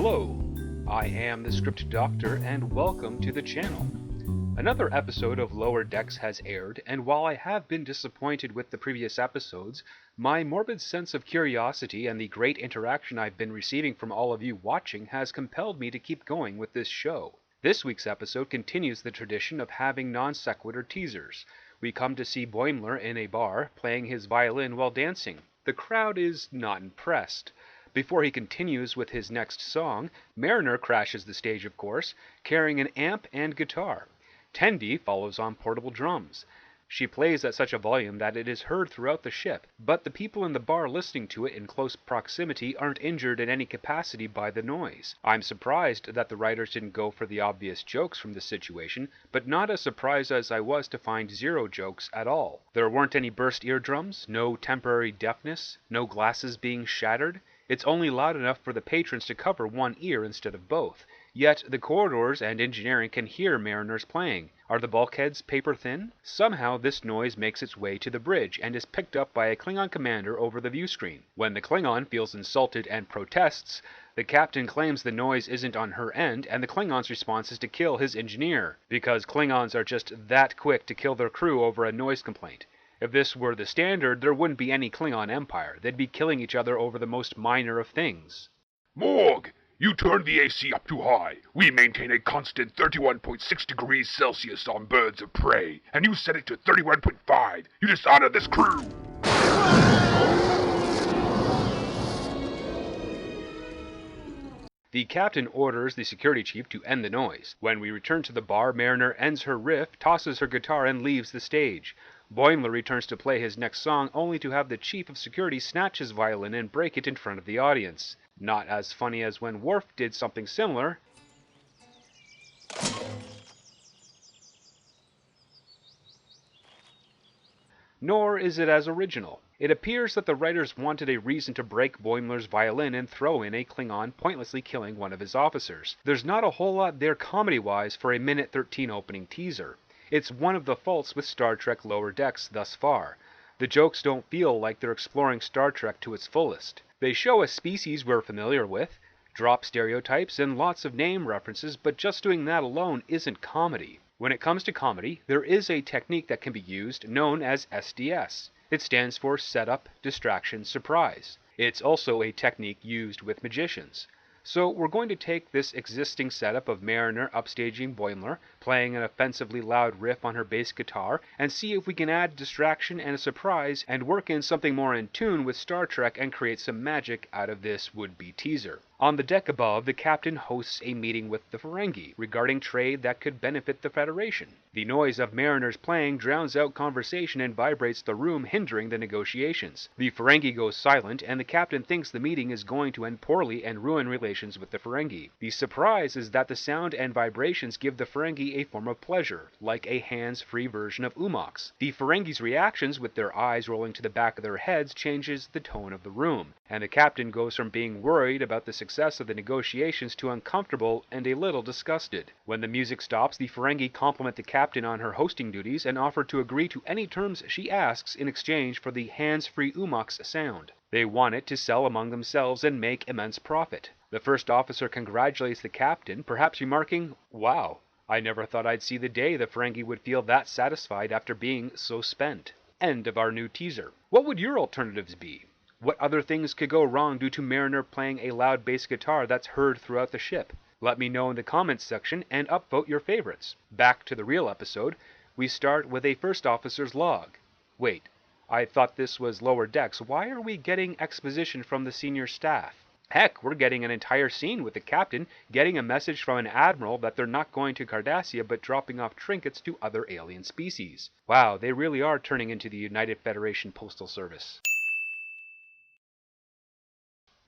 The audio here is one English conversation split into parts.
Hello, I am the Script Doctor, and welcome to the channel. Another episode of Lower Decks has aired, and while I have been disappointed with the previous episodes, my morbid sense of curiosity and the great interaction I've been receiving from all of you watching has compelled me to keep going with this show. This week's episode continues the tradition of having non-sequitur teasers. We come to see Boimler in a bar, playing his violin while dancing. The crowd is not impressed. Before he continues with his next song, Mariner crashes the stage, of course, carrying an amp and guitar. Tendi follows on portable drums. She plays at such a volume that it is heard throughout the ship, but the people in the bar listening to it in close proximity aren't injured in any capacity by the noise. I'm surprised that the writers didn't go for the obvious jokes from the situation, but not as surprised as I was to find zero jokes at all. There weren't any burst eardrums, no temporary deafness, no glasses being shattered. It's only loud enough for the patrons to cover one ear instead of both. Yet the corridors and engineering can hear mariners playing. Are the bulkheads paper thin? Somehow this noise makes its way to the bridge and is picked up by a Klingon commander over the view screen. When the Klingon feels insulted and protests, the captain claims the noise isn't on her end, and the Klingon's response is to kill his engineer, because Klingons are just that quick to kill their crew over a noise complaint. If this were the standard, there wouldn't be any Klingon Empire. They'd be killing each other over the most minor of things. Morg! You turned the AC up too high. We maintain a constant 31.6 degrees Celsius on birds of prey, and you set it to 31.5. You dishonor this crew! The captain orders the security chief to end the noise. When we return to the bar, Mariner ends her riff, tosses her guitar, and leaves the stage. Boimler returns to play his next song, only to have the chief of security snatch his violin and break it in front of the audience. Not as funny as when Worf did something similar. Nor is it as original. It appears that the writers wanted a reason to break Boimler's violin and throw in a Klingon pointlessly killing one of his officers. There's not a whole lot there comedy-wise for a minute 13 opening teaser. It's one of the faults with Star Trek Lower Decks thus far. The jokes don't feel like they're exploring Star Trek to its fullest. They show a species we're familiar with, drop stereotypes, and lots of name references, but just doing that alone isn't comedy. When it comes to comedy, there is a technique that can be used known as SDS. It stands for Setup, Distraction, Surprise. It's also a technique used with magicians. So we're going to take this existing setup of Mariner upstaging Boimler, playing an offensively loud riff on her bass guitar, and see if we can add distraction and a surprise and work in something more in tune with Star Trek and create some magic out of this would-be teaser. On the deck above, the captain hosts a meeting with the Ferengi regarding trade that could benefit the Federation. The noise of Mariner's playing drowns out conversation and vibrates the room, hindering the negotiations. The Ferengi goes silent, and the captain thinks the meeting is going to end poorly and ruin relations with the Ferengi. The surprise is that the sound and vibrations give the Ferengi a form of pleasure, like a hands-free version of Umox. The Ferengi's reactions, with their eyes rolling to the back of their heads, changes the tone of the room, and the captain goes from being worried about the success of the negotiations to uncomfortable and a little disgusted. When the music stops, the Ferengi compliment the captain on her hosting duties and offer to agree to any terms she asks in exchange for the hands-free Umox sound. They want it to sell among themselves and make immense profit. The first officer congratulates the captain, perhaps remarking, "Wow, I never thought I'd see the day the Ferengi would feel that satisfied after being so spent." End of our new teaser. What would your alternatives be? What other things could go wrong due to Mariner playing a loud bass guitar that's heard throughout the ship? Let me know in the comments section and upvote your favorites. Back to the real episode, we start with a first officer's log. Wait, I thought this was Lower Decks. Why are we getting exposition from the senior staff? Heck, we're getting an entire scene with the captain getting a message from an admiral that they're not going to Cardassia but dropping off trinkets to other alien species. Wow, they really are turning into the United Federation Postal Service.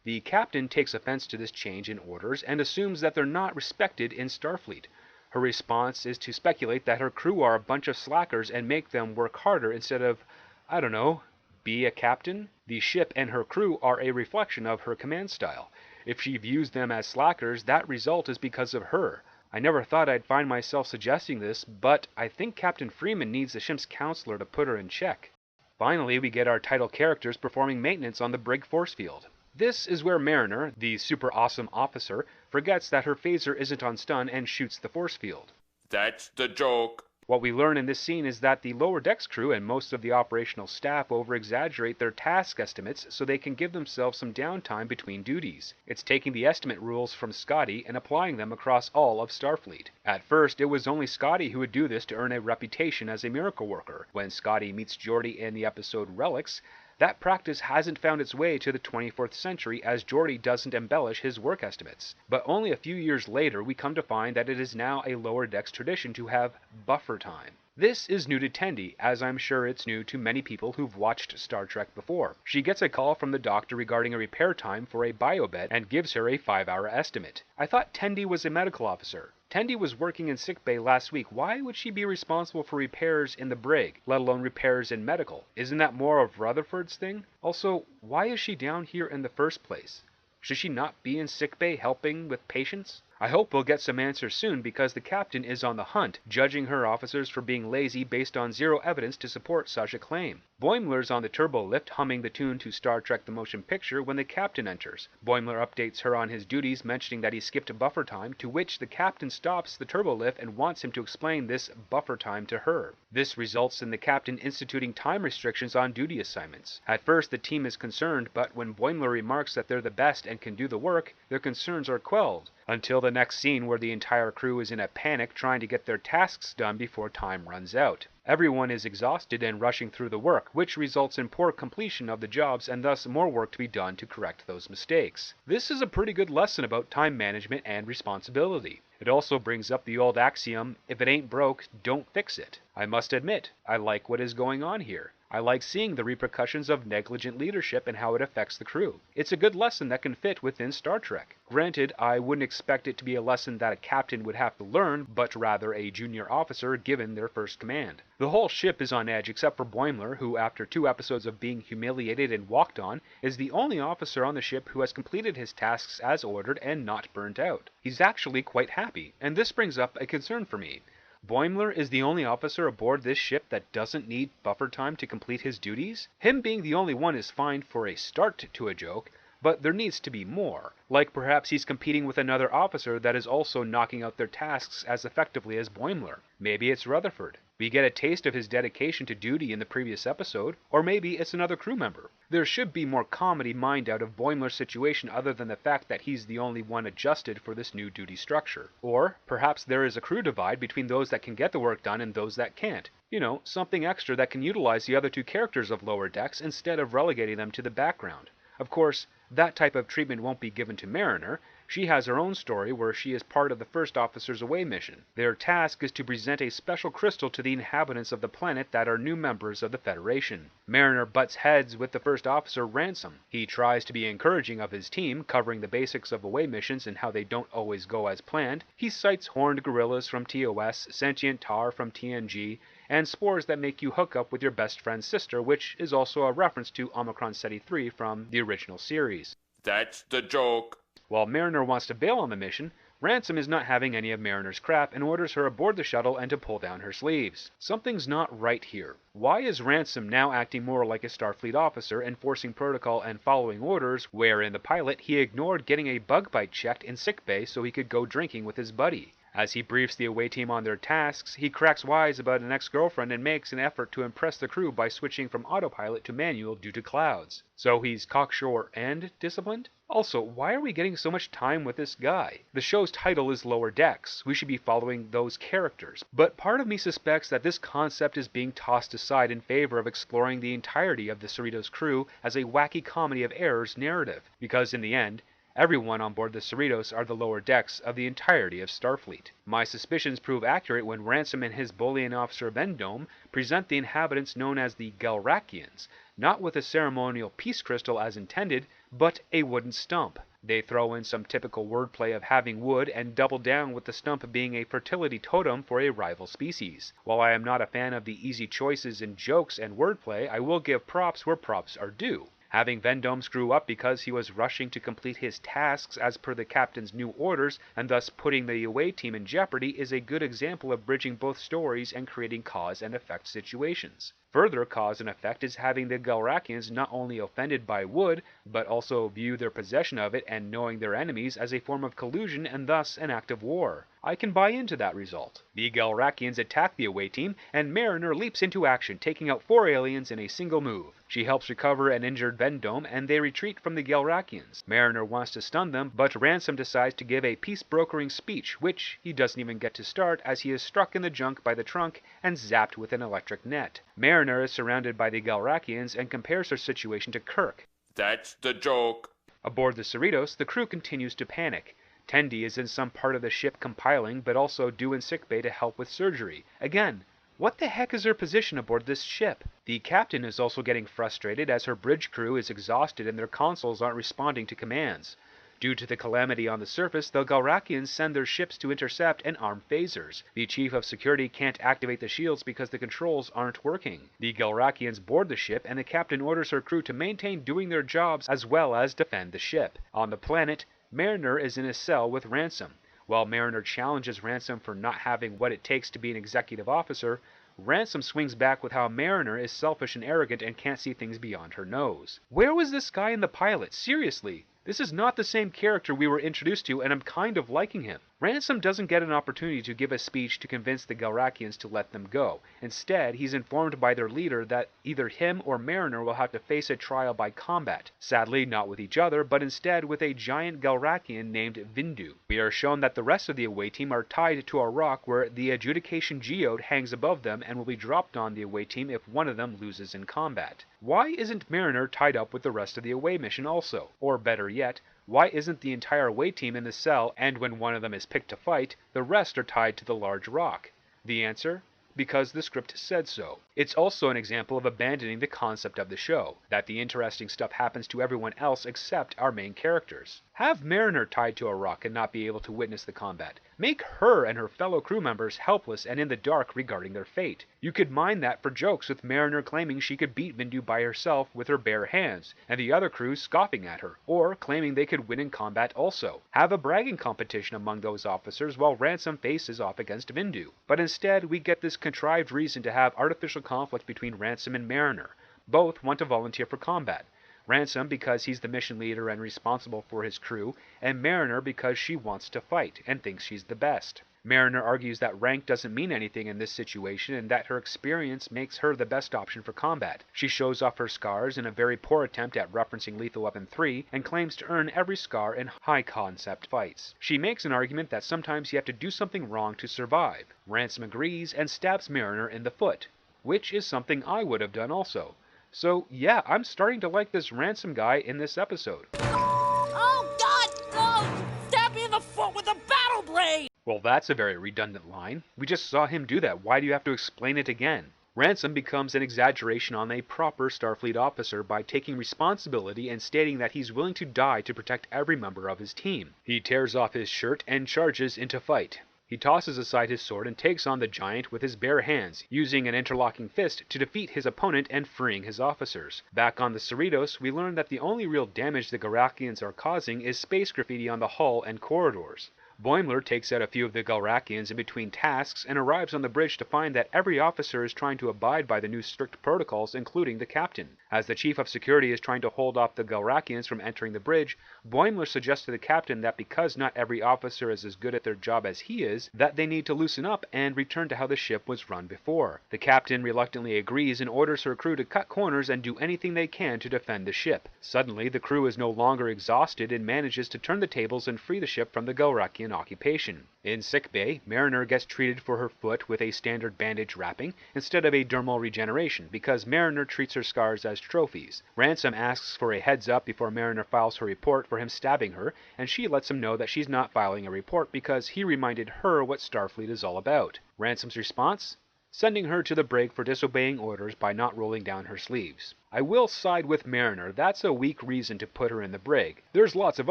The captain takes offense to this change in orders and assumes that they're not respected in Starfleet. Her response is to speculate that her crew are a bunch of slackers and make them work harder instead of, I don't know, be a captain? The ship and her crew are a reflection of her command style. If she views them as slackers, that result is because of her. I never thought I'd find myself suggesting this, but I think Captain Freeman needs the ship's counselor to put her in check. Finally, we get our title characters performing maintenance on the brig force field. This is where Mariner, the super awesome officer, forgets that her phaser isn't on stun and shoots the force field. That's the joke. What we learn in this scene is that the lower decks crew and most of the operational staff over-exaggerate their task estimates so they can give themselves some downtime between duties. It's taking the estimate rules from Scotty and applying them across all of Starfleet. At first, it was only Scotty who would do this to earn a reputation as a miracle worker. When Scotty meets Geordi in the episode Relics, that practice hasn't found its way to the 24th century as Geordi doesn't embellish his work estimates. But only a few years later we come to find that it is now a lower decks tradition to have buffer time. This is new to Tendi, as I'm sure it's new to many people who've watched Star Trek before. She gets a call from the doctor regarding a repair time for a biobed and gives her a 5-hour estimate. I thought Tendi was a medical officer. Tendi was working in sickbay last week. Why would she be responsible for repairs in the brig, let alone repairs in medical? Isn't that more of Rutherford's thing? Also, why is she down here in the first place? Should she not be in sickbay helping with patients? I hope we'll get some answers soon because the captain is on the hunt, judging her officers for being lazy based on zero evidence to support such a claim. Boimler's on the turbo lift humming the tune to Star Trek the Motion Picture when the captain enters. Boimler updates her on his duties, mentioning that he skipped buffer time, to which the captain stops the turbo lift and wants him to explain this buffer time to her. This results in the captain instituting time restrictions on duty assignments. At first the team is concerned, but when Boimler remarks that they're the best and can do the work, their concerns are quelled. Until the next scene where the entire crew is in a panic trying to get their tasks done before time runs out. Everyone is exhausted and rushing through the work, which results in poor completion of the jobs and thus more work to be done to correct those mistakes. This is a pretty good lesson about time management and responsibility. It also brings up the old axiom, if it ain't broke, don't fix it. I must admit, I like what is going on here. I like seeing the repercussions of negligent leadership and how it affects the crew. It's a good lesson that can fit within Star Trek. Granted, I wouldn't expect it to be a lesson that a captain would have to learn, but rather a junior officer given their first command. The whole ship is on edge except for Boimler, who after 2 episodes of being humiliated and walked on, is the only officer on the ship who has completed his tasks as ordered and not burnt out. He's actually quite happy, and this brings up a concern for me. Boimler is the only officer aboard this ship that doesn't need buffer time to complete his duties? Him being the only one is fine for a start to a joke, but there needs to be more. Like perhaps he's competing with another officer that is also knocking out their tasks as effectively as Boimler. Maybe it's Rutherford. We get a taste of his dedication to duty in the previous episode, or maybe it's another crew member. There should be more comedy mined out of Boimler's situation other than the fact that he's the only one adjusted for this new duty structure. Or perhaps there is a crew divide between those that can get the work done and those that can't. You know, something extra that can utilize the other 2 characters of Lower Decks instead of relegating them to the background. Of course, that type of treatment won't be given to Mariner. She has her own story where she is part of the first officer's away mission. Their task is to present a special crystal to the inhabitants of the planet that are new members of the Federation. Mariner butts heads with the first officer, Ransom. He tries to be encouraging of his team, covering the basics of away missions and how they don't always go as planned. He cites horned gorillas from TOS, sentient tar from TNG, and spores that make you hook up with your best friend's sister, which is also a reference to Omicron Ceti 3 from the original series. That's the joke. While Mariner wants to bail on the mission, Ransom is not having any of Mariner's crap and orders her aboard the shuttle and to pull down her sleeves. Something's not right here. Why is Ransom now acting more like a Starfleet officer, enforcing protocol and following orders, where in the pilot he ignored getting a bug bite checked in sickbay so he could go drinking with his buddy? As he briefs the away team on their tasks, he cracks wise about an ex-girlfriend and makes an effort to impress the crew by switching from autopilot to manual due to clouds. So he's cocksure and disciplined? Also, why are we getting so much time with this guy? The show's title is Lower Decks. We should be following those characters. But part of me suspects that this concept is being tossed aside in favor of exploring the entirety of the Cerritos crew as a wacky comedy of errors narrative. Because in the end, everyone on board the Cerritos are the lower decks of the entirety of Starfleet. My suspicions prove accurate when Ransom and his bullying officer Vendome present the inhabitants known as the Galrakians, not with a ceremonial peace crystal as intended, but a wooden stump. They throw in some typical wordplay of having wood and double down with the stump being a fertility totem for a rival species. While I am not a fan of the easy choices in jokes and wordplay, I will give props where props are due. Having Vendome screw up because he was rushing to complete his tasks as per the captain's new orders and thus putting the away team in jeopardy is a good example of bridging both stories and creating cause and effect situations. Further cause and effect is having the Galrakians not only offended by wood, but also view their possession of it and knowing their enemies as a form of collusion and thus an act of war. I can buy into that result. The Galrakians attack the away team, and Mariner leaps into action, taking out 4 aliens in a single move. She helps recover an injured Vendome, and they retreat from the Galrakians. Mariner wants to stun them, but Ransom decides to give a peace-brokering speech, which he doesn't even get to start as he is struck in the junk by the trunk and zapped with an electric net. Mariner is surrounded by the Galrakians and compares her situation to Kirk. That's the joke. Aboard the Cerritos, the crew continues to panic. Tendi is in some part of the ship compiling, but also due in sickbay to help with surgery. Again, what the heck is her position aboard this ship? The captain is also getting frustrated as her bridge crew is exhausted and their consoles aren't responding to commands. Due to the calamity on the surface, the Galrakians send their ships to intercept and arm phasers. The chief of security can't activate the shields because the controls aren't working. The Galrakians board the ship, and the captain orders her crew to maintain doing their jobs as well as defend the ship. On the planet, Mariner is in a cell with Ransom. While Mariner challenges Ransom for not having what it takes to be an executive officer, Ransom swings back with how Mariner is selfish and arrogant and can't see things beyond her nose. Where was this guy in the pilot? Seriously? This is not the same character we were introduced to, and I'm kind of liking him. Ransom doesn't get an opportunity to give a speech to convince the Galrakians to let them go. Instead, he's informed by their leader that either him or Mariner will have to face a trial by combat. Sadly, not with each other, but instead with a giant Galrakian named Vindu. We are shown that the rest of the away team are tied to a rock where the adjudication geode hangs above them and will be dropped on the away team if one of them loses in combat. Why isn't Mariner tied up with the rest of the away mission also? Or better yet, why isn't the entire away team in the cell, and when one of them is picked to fight, the rest are tied to the large rock? The answer? Because the script said so. It's also an example of abandoning the concept of the show, that the interesting stuff happens to everyone else except our main characters. Have Mariner tied to a rock and not be able to witness the combat. Make her and her fellow crew members helpless and in the dark regarding their fate. You could mine that for jokes with Mariner claiming she could beat Vindu by herself with her bare hands, and the other crew scoffing at her, or claiming they could win in combat also. Have a bragging competition among those officers while Ransom faces off against Vindu. But instead, we get this contrived reason to have artificial conflict between Ransom and Mariner. Both want to volunteer for combat. Ransom because he's the mission leader and responsible for his crew, and Mariner because she wants to fight and thinks she's the best. Mariner argues that rank doesn't mean anything in this situation and that her experience makes her the best option for combat. She shows off her scars in a very poor attempt at referencing Lethal Weapon 3 and claims to earn every scar in high-concept fights. She makes an argument that sometimes you have to do something wrong to survive. Ransom agrees and stabs Mariner in the foot, which is something I would have done also. So yeah, I'm starting to like this Ransom guy in this episode. Oh God, no! Stab me in the foot with a battle blade! Well, that's a very redundant line. We just saw him do that. Why do you have to explain it again? Ransom becomes an exaggeration on a proper Starfleet officer by taking responsibility and stating that he's willing to die to protect every member of his team. He tears off his shirt and charges into fight. He tosses aside his sword and takes on the giant with his bare hands, using an interlocking fist to defeat his opponent and freeing his officers. Back on the Cerritos, we learn that the only real damage the Galrakians are causing is space graffiti on the hull and corridors. Boimler takes out a few of the Galrakians in between tasks and arrives on the bridge to find that every officer is trying to abide by the new strict protocols, including the captain. As the chief of security is trying to hold off the Galrakians from entering the bridge, Boimler suggests to the captain that because not every officer is as good at their job as he is, that they need to loosen up and return to how the ship was run before. The captain reluctantly agrees and orders her crew to cut corners and do anything they can to defend the ship. Suddenly, the crew is no longer exhausted and manages to turn the tables and free the ship from the Galrakian occupation. In sickbay, Mariner gets treated for her foot with a standard bandage wrapping instead of a dermal regeneration because Mariner treats her scars as trophies. Ransom asks for a heads up before Mariner files her report for him stabbing her, and she lets him know that she's not filing a report because he reminded her what Starfleet is all about. Ransom's response? Sending her to the brig for disobeying orders by not rolling down her sleeves. I will side with Mariner. That's a weak reason to put her in the brig. There's lots of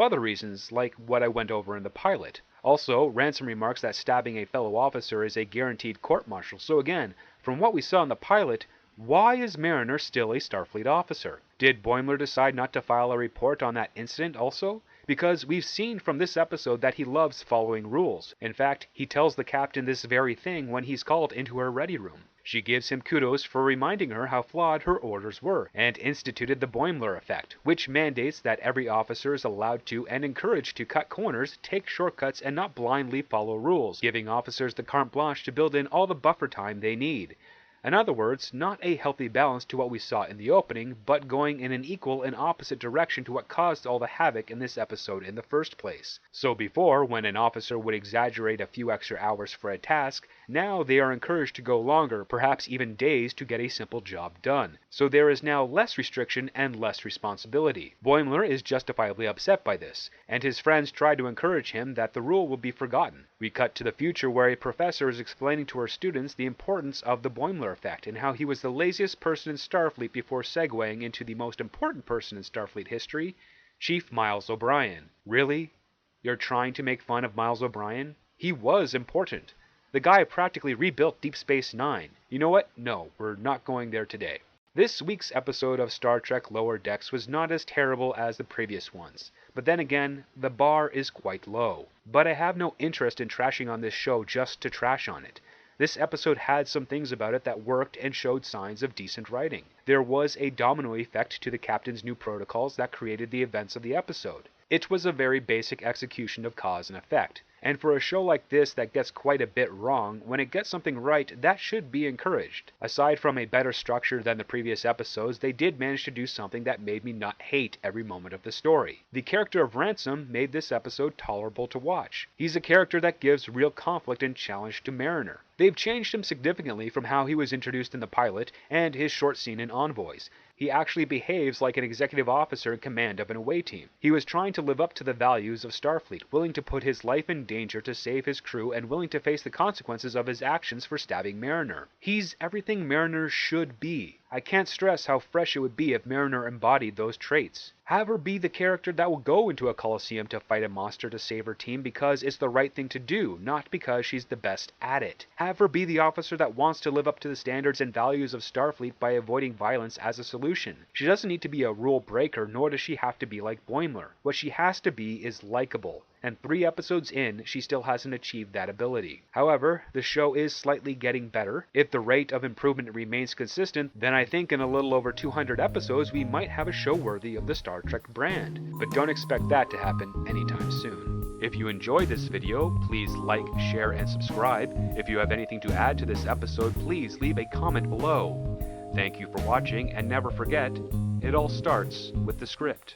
other reasons, like what I went over in the pilot. Also, Ransom remarks that stabbing a fellow officer is a guaranteed court-martial, so again, from what we saw in the pilot, why is Mariner still a Starfleet officer? Did Boimler decide not to file a report on that incident also? because we've seen from this episode that he loves following rules. In fact, he tells the captain this very thing when he's called into her ready room. She gives him kudos for reminding her how flawed her orders were, and instituted the Boimler effect, which mandates that every officer is allowed to and encouraged to cut corners, take shortcuts, and not blindly follow rules, giving officers the carte blanche to build in all the buffer time they need. In other words, not a healthy balance to what we saw in the opening, but going in an equal and opposite direction to what caused all the havoc in this episode in the first place. So before, when an officer would exaggerate a few extra hours for a task, now they are encouraged to go longer, perhaps even days, to get a simple job done. So there is now less restriction and less responsibility. Boimler is justifiably upset by this, and his friends try to encourage him that the rule will be forgotten. We cut to the future where a professor is explaining to her students the importance of the Boimler effect and how he was the laziest person in Starfleet before segueing into the most important person in Starfleet history, Chief Miles O'Brien. Really? You're trying to make fun of Miles O'Brien? He was important. The guy practically rebuilt Deep Space Nine. You know what? No, we're not going there today. This week's episode of Star Trek Lower Decks was not as terrible as the previous ones, but then again, the bar is quite low. But I have no interest in trashing on this show just to trash on it. This episode had some things about it that worked and showed signs of decent writing. There was a domino effect to the captain's new protocols that created the events of the episode. It was a very basic execution of cause and effect. And for a show like this that gets quite a bit wrong, when it gets something right, that should be encouraged. Aside from a better structure than the previous episodes, they did manage to do something that made me not hate every moment of the story. The character of Ransom made this episode tolerable to watch. He's a character that gives real conflict and challenge to Mariner. They've changed him significantly from how he was introduced in the pilot and his short scene in Envoys. He actually behaves like an executive officer in command of an away team. He was trying to live up to the values of Starfleet, willing to put his life in danger to save his crew and willing to face the consequences of his actions for stabbing Mariner. He's everything Mariner should be. I can't stress how fresh it would be if Mariner embodied those traits. Have her be the character that will go into a coliseum to fight a monster to save her team because it's the right thing to do, not because she's the best at it. Have her be the officer that wants to live up to the standards and values of Starfleet by avoiding violence as a solution. She doesn't need to be a rule breaker, nor does she have to be like Boimler. What she has to be is likable. And 3 episodes in, she still hasn't achieved that ability. However, the show is slightly getting better. If the rate of improvement remains consistent, then I think in a little over 200 episodes we might have a show worthy of the Star Trek brand. But don't expect that to happen anytime soon. If you enjoyed this video, please like, share, and subscribe. If you have anything to add to this episode, please leave a comment below. Thank you for watching, and never forget, it all starts with the script.